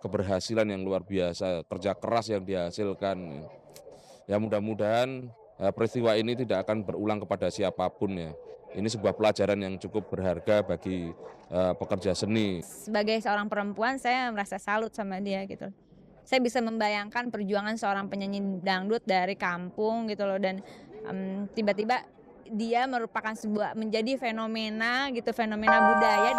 keberhasilan yang luar biasa, kerja keras yang dihasilkan. Ya mudah-mudahan peristiwa ini tidak akan berulang kepada siapapun ya. Ini sebuah pelajaran yang cukup berharga bagi pekerja seni. Sebagai seorang perempuan saya merasa salut sama dia gitu. Saya bisa membayangkan perjuangan seorang penyanyi dangdut dari kampung gitu loh dan tiba-tiba dia merupakan menjadi fenomena gitu, fenomena budaya.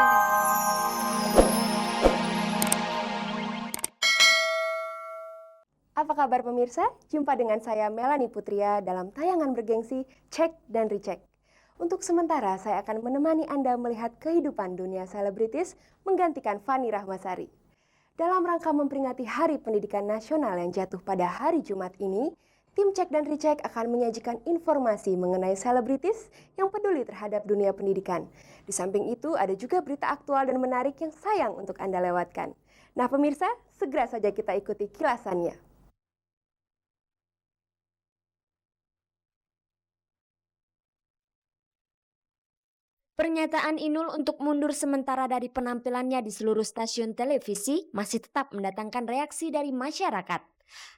Apa kabar pemirsa? Jumpa dengan saya Melanie Putria dalam tayangan bergengsi Cek dan Recheck. Untuk sementara saya akan menemani Anda melihat kehidupan dunia selebritis menggantikan Fani Rahmasari. Dalam rangka memperingati Hari Pendidikan Nasional yang jatuh pada hari Jumat ini, tim Cek dan Recheck akan menyajikan informasi mengenai selebritis yang peduli terhadap dunia pendidikan. Di samping itu ada juga berita aktual dan menarik yang sayang untuk Anda lewatkan. Nah pemirsa, segera saja kita ikuti kilasannya. Pernyataan Inul untuk mundur sementara dari penampilannya di seluruh stasiun televisi masih tetap mendatangkan reaksi dari masyarakat.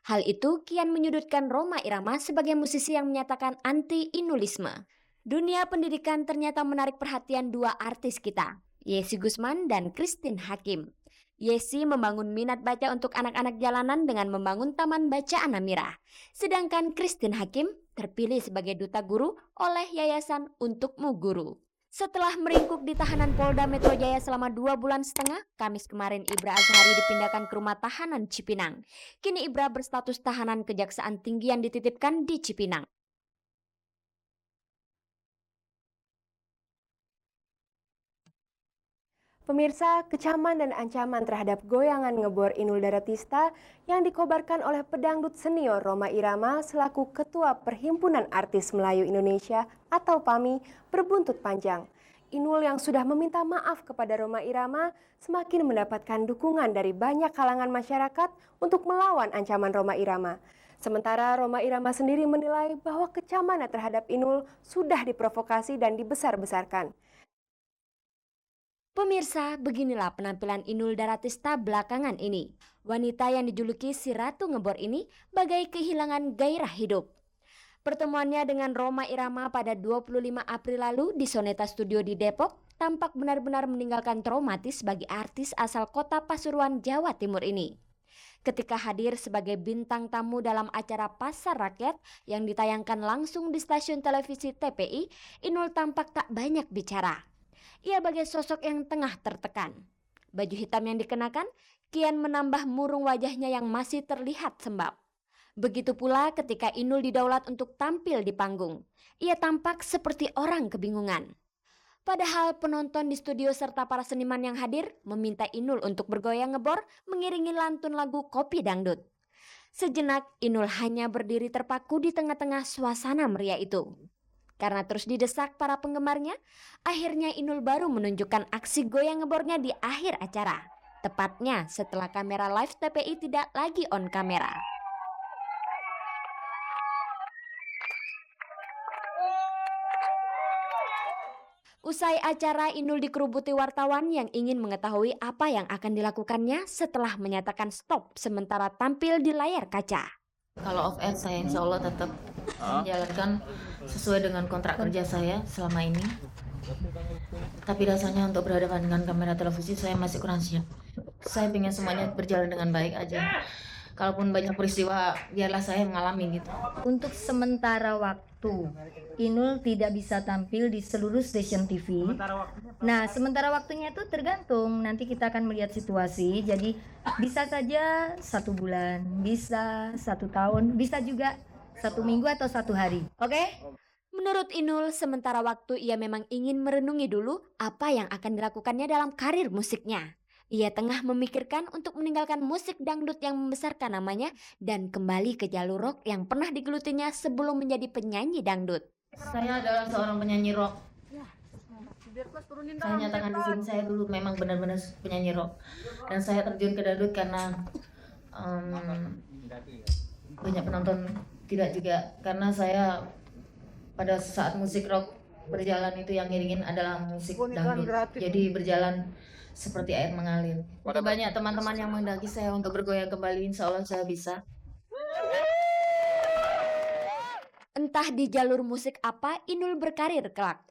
Hal itu kian menyudutkan Rhoma Irama sebagai musisi yang menyatakan anti-Inulisme. Dunia pendidikan ternyata menarik perhatian dua artis kita, Yesi Gusman dan Christine Hakim. Yesi membangun minat baca untuk anak-anak jalanan dengan membangun Taman Bacaan Amirah. Sedangkan Christine Hakim terpilih sebagai duta guru oleh Yayasan Untukmu Guru. Setelah meringkuk di tahanan Polda Metro Jaya selama 2,5 bulan, Kamis kemarin Ibra Azhari dipindahkan ke rumah tahanan Cipinang. Kini Ibra berstatus tahanan Kejaksaan Tinggi yang dititipkan di Cipinang. Pemirsa, kecaman dan ancaman terhadap goyangan ngebor Inul Daratista yang dikobarkan oleh pedangdut senior Rhoma Irama selaku Ketua Perhimpunan Artis Melayu Indonesia atau PAMI berbuntut panjang. Inul yang sudah meminta maaf kepada Rhoma Irama semakin mendapatkan dukungan dari banyak kalangan masyarakat untuk melawan ancaman Rhoma Irama. Sementara Rhoma Irama sendiri menilai bahwa kecaman terhadap Inul sudah diprovokasi dan dibesar-besarkan. Pemirsa, beginilah penampilan Inul Daratista belakangan ini. Wanita yang dijuluki si Ratu Ngebor ini bagai kehilangan gairah hidup. Pertemuannya dengan Rhoma Irama pada 25 April lalu di Soneta Studio di Depok tampak benar-benar meninggalkan traumatis bagi artis asal kota Pasuruan, Jawa Timur ini. Ketika hadir sebagai bintang tamu dalam acara Pasar Rakyat yang ditayangkan langsung di stasiun televisi TPI, Inul tampak tak banyak bicara. Ia bagai sosok yang tengah tertekan. Baju hitam yang dikenakan kian menambah murung wajahnya yang masih terlihat sembab. Begitu pula ketika Inul didaulat untuk tampil di panggung. Ia tampak seperti orang kebingungan. Padahal penonton di studio serta para seniman yang hadir meminta Inul untuk bergoyang ngebor mengiringi lantun lagu Kopi Dangdut. Sejenak Inul hanya berdiri terpaku di tengah-tengah suasana meriah itu. Karena terus didesak para penggemarnya, akhirnya Inul baru menunjukkan aksi goyang ngebornya di akhir acara. Tepatnya setelah kamera live TPI tidak lagi on kamera. Usai acara, Inul dikerubuti wartawan yang ingin mengetahui apa yang akan dilakukannya setelah menyatakan stop sementara tampil di layar kaca. Kalau off air saya insya Allah tetap menjalankan sesuai dengan kontrak kerja saya selama ini. Tapi rasanya untuk berhadapan dengan kamera televisi saya masih kurang siap. Saya ingin semuanya berjalan dengan baik aja. Kalaupun banyak peristiwa, biarlah saya mengalami gitu. Untuk sementara waktu, Inul tidak bisa tampil di seluruh stasiun TV. Nah, sementara waktunya itu tergantung. Nanti kita akan melihat situasi. Jadi bisa saja 1 bulan, bisa 1 tahun, bisa juga 1 minggu atau 1 hari. Oke? Menurut Inul, sementara waktu ia memang ingin merenungi dulu apa yang akan dilakukannya dalam karir musiknya. Ia tengah memikirkan untuk meninggalkan musik dangdut yang membesarkan namanya dan kembali ke jalur rock yang pernah digelutinya sebelum menjadi penyanyi dangdut. Saya adalah seorang penyanyi rock. Saya nyatakan di sini saya dulu memang benar-benar penyanyi rock. Dan saya terjun ke dangdut karena banyak penonton, tidak juga karena saya pada saat musik rock berjalan itu yang ngiringin adalah musik dangdut. Jadi berjalan seperti air mengalir. Untuk banyak teman-teman yang menghendaki saya untuk bergoyang kembali, insya Allah saya bisa. Entah di jalur musik apa Inul berkarir kelak.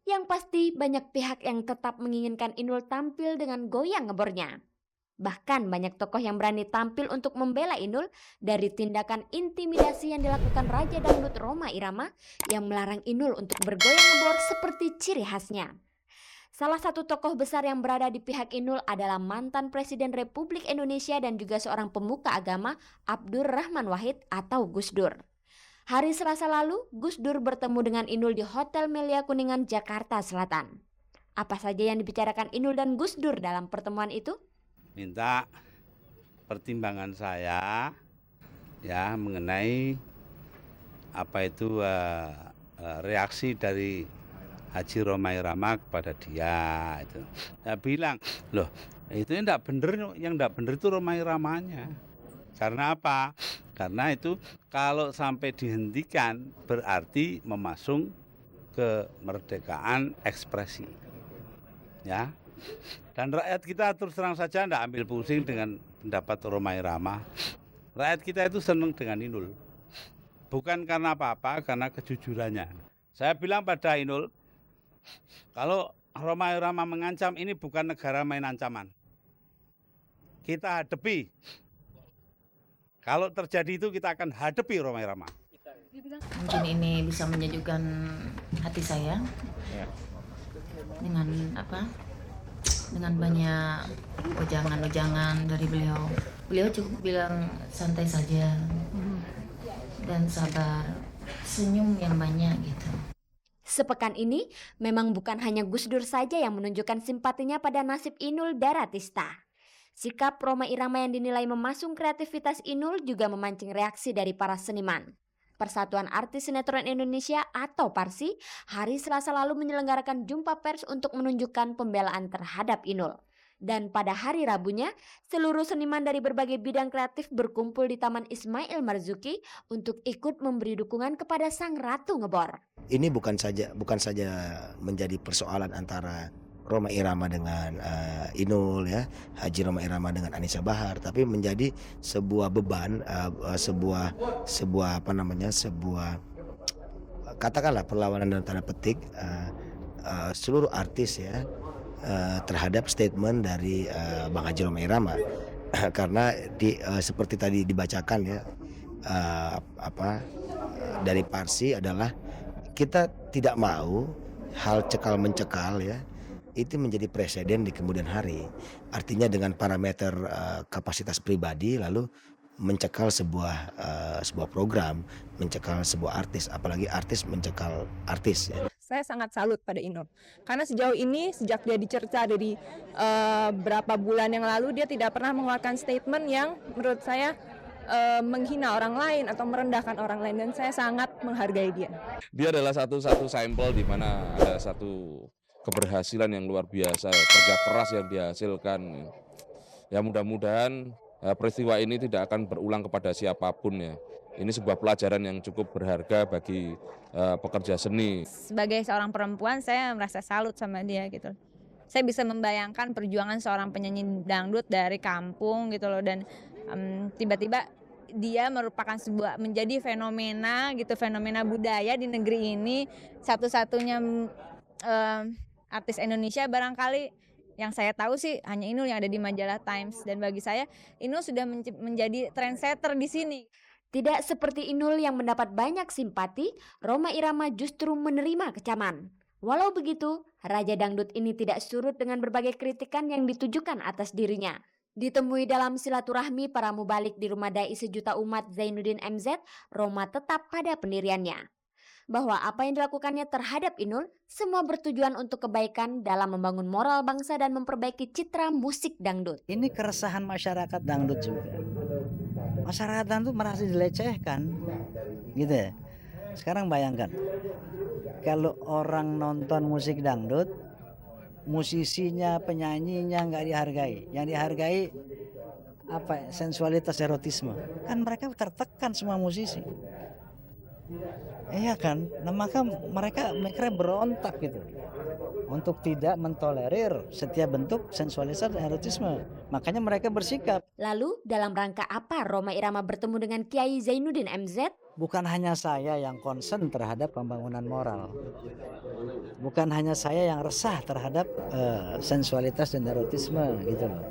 Yang pasti banyak pihak yang tetap menginginkan Inul tampil dengan goyang ngebornya. Bahkan banyak tokoh yang berani tampil untuk membela Inul dari tindakan intimidasi yang dilakukan Raja Dangdut Rhoma Irama yang melarang Inul untuk bergoyang ngebor seperti ciri khasnya. Salah satu tokoh besar yang berada di pihak Inul adalah mantan Presiden Republik Indonesia dan juga seorang pemuka agama Abdur Rahman Wahid atau Gus Dur. Hari Selasa lalu, Gus Dur bertemu dengan Inul di Hotel Melia Kuningan, Jakarta Selatan. Apa saja yang dibicarakan Inul dan Gus Dur dalam pertemuan itu? Minta pertimbangan saya ya mengenai apa itu reaksi dari Haji Rhoma Irama kepada dia itu. Saya bilang, loh itu yang enggak bener itu Rhoma Iramanya. Karena apa? Karena itu kalau sampai dihentikan berarti memasung kemerdekaan ekspresi. Ya. Dan rakyat kita terus terang saja tidak ambil pusing dengan pendapat Rhoma Irama. Rakyat kita itu senang dengan Inul. Bukan karena apa-apa, karena kejujurannya. Saya bilang pada Inul, kalau Rhoma Irama mengancam, ini bukan negara main ancaman. Kita hadapi. Kalau terjadi itu kita akan hadapi Rhoma Irama. Mungkin ini bisa menyejukkan hati saya dengan dengan banyak ujangan-ujangan dari beliau. Beliau cukup bilang santai saja dan sabar, senyum yang banyak gitu. Sepekan ini memang bukan hanya Gus Dur saja yang menunjukkan simpatinya pada nasib Inul Daratista. Sikap Rhoma Irama yang dinilai memasung kreativitas Inul juga memancing reaksi dari para seniman. Persatuan Artis Sinetron Indonesia atau PARSI hari Selasa lalu menyelenggarakan jumpa pers untuk menunjukkan pembelaan terhadap Inul. Dan pada hari Rabunya, seluruh seniman dari berbagai bidang kreatif berkumpul di Taman Ismail Marzuki untuk ikut memberi dukungan kepada sang Ratu Ngebor. Ini bukan saja menjadi persoalan antara Rhoma Irama dengan Inul ya, Haji Rhoma Irama dengan Anissa Bahar, tapi menjadi sebuah beban, sebuah katakanlah perlawanan dalam tanda petik seluruh artis ya terhadap statement dari Bang Haji Rhoma Irama karena seperti tadi dibacakan ya dari PARSI adalah kita tidak mau hal cekal mencekal ya itu menjadi presiden di kemudian hari. Artinya dengan parameter kapasitas pribadi lalu mencekal sebuah program, mencekal sebuah artis, apalagi artis mencekal artis ya. Saya sangat salut pada Inul karena sejauh ini sejak dia dicerca dari berapa bulan yang lalu dia tidak pernah mengeluarkan statement yang menurut saya menghina orang lain atau merendahkan orang lain, dan saya sangat menghargai dia. Dia adalah satu sampel di mana ada satu keberhasilan yang luar biasa, kerja keras yang dihasilkan. Ya mudah-mudahan peristiwa ini tidak akan berulang kepada siapapun ya. Ini sebuah pelajaran yang cukup berharga bagi pekerja seni. Sebagai seorang perempuan saya merasa salut sama dia gitu. Saya bisa membayangkan perjuangan seorang penyanyi dangdut dari kampung gitu loh, dan tiba-tiba dia merupakan menjadi fenomena gitu, fenomena budaya di negeri ini, satu-satunya artis Indonesia barangkali yang saya tahu sih hanya Inul yang ada di majalah Times, dan bagi saya Inul sudah menjadi trendsetter di sini. Tidak seperti Inul yang mendapat banyak simpati, Rhoma Irama justru menerima kecaman. Walau begitu, Raja Dangdut ini tidak surut dengan berbagai kritikan yang ditujukan atas dirinya. Ditemui dalam silaturahmi para mubalik di Rumah Dai Sejuta Umat Zainuddin MZ, Rhoma tetap pada pendiriannya. Bahwa apa yang dilakukannya terhadap Inul semua bertujuan untuk kebaikan dalam membangun moral bangsa dan memperbaiki citra musik dangdut. Ini keresahan masyarakat dangdut juga. Masyarakat dangdut merasa dilecehkan, gitu ya. Sekarang bayangkan, kalau orang nonton musik dangdut, musisinya, penyanyinya nggak dihargai. Yang dihargai sensualitas, erotisme. Kan mereka tertekan semua musisi. Iya kan? Nah maka mereka berontak gitu untuk tidak mentolerir setiap bentuk sensualitas dan erotisme. Makanya mereka bersikap. Lalu dalam rangka apa Rhoma Irama bertemu dengan Kiai Zainuddin MZ? Bukan hanya saya yang concern terhadap pembangunan moral. Bukan hanya saya yang resah terhadap sensualitas dan erotisme gitu loh.